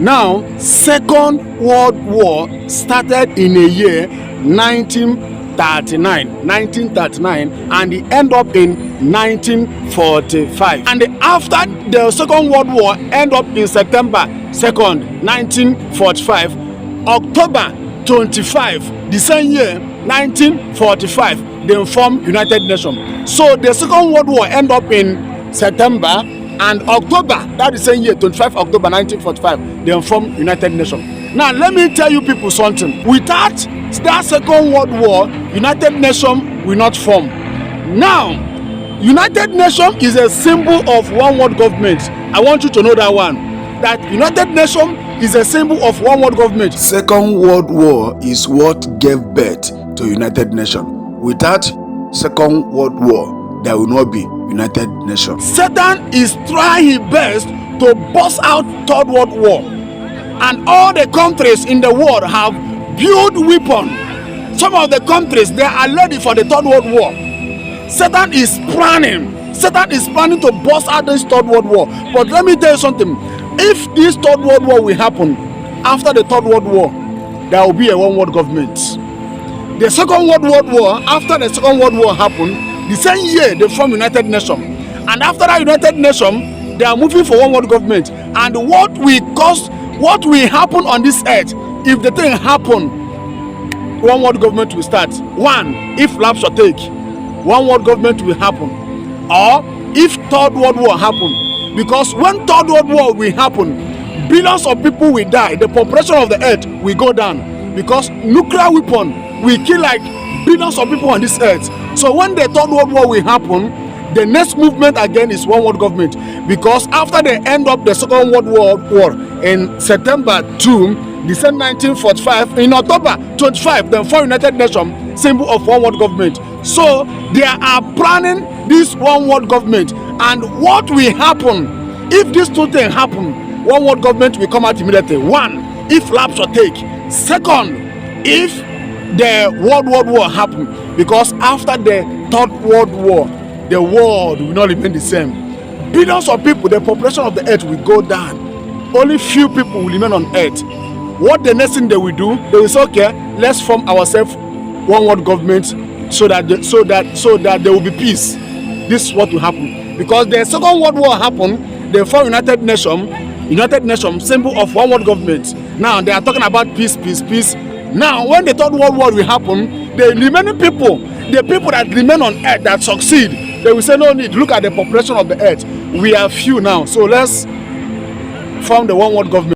Now, Second World War started in a year 1939, and it ended up in 1945. And after the Second World War ended up in September 2nd, 1945, October 25, the same year, 1945, they formed United Nations. So the Second World War ended up in September, and October, that is the same year, 25 October 1945, they formed United Nations. Now, let me tell you people something. Without that Second World War, United Nations will not form. Now, United Nations is a symbol of one world government. I want you to know that one. That United Nations is a symbol of one world government. Second World War is what gave birth to United Nations. Without Second World War, there will not be United Nations. Satan is trying his best to bust out Third World War. And all the countries in the world have built weapons. Some of the countries, they are ready for the Third World War. Satan is planning to bust out this Third World War. But let me tell you something. If this Third World War will happen, after the Third World War, there will be a one world government. The Second World War, after the Second World War happened, the same year they formed United Nations. And after that United Nations, they are moving for one world government. And what will happen on this earth if the thing happen? One world government will start. One, if lapse or take, one world government will happen. Or if Third World War happen. Because when Third World War will happen, billions of people will die. The population of the earth will go down. Because nuclear weapon will kill like billions of people on this earth. So when the Third World War will happen, the next movement again is one world government. Because after the end of the Second World War in September 2, December 1945, in October 25, the formed United Nations, symbol of one world government. So they are planning this one world government. And what will happen if these two things happen? One world government will come out immediately. One, if lapse or take. Second, if the World War happen. Because after the Third World War, the world will not remain the same. Billions of people, the population of the earth will go down. Only few people will remain on earth. What the next thing they will do, they will say, okay, let's form ourselves one world government so that there will be peace. This is what will happen. Because the Second World War happened, they formed United Nations, symbol of one world government. Now they are talking about peace. Now when the Third World War will happen, the remaining people, the people that remain on earth that succeed, they will say no need. Look at the population of the earth. We are few now, so let's form the one world government.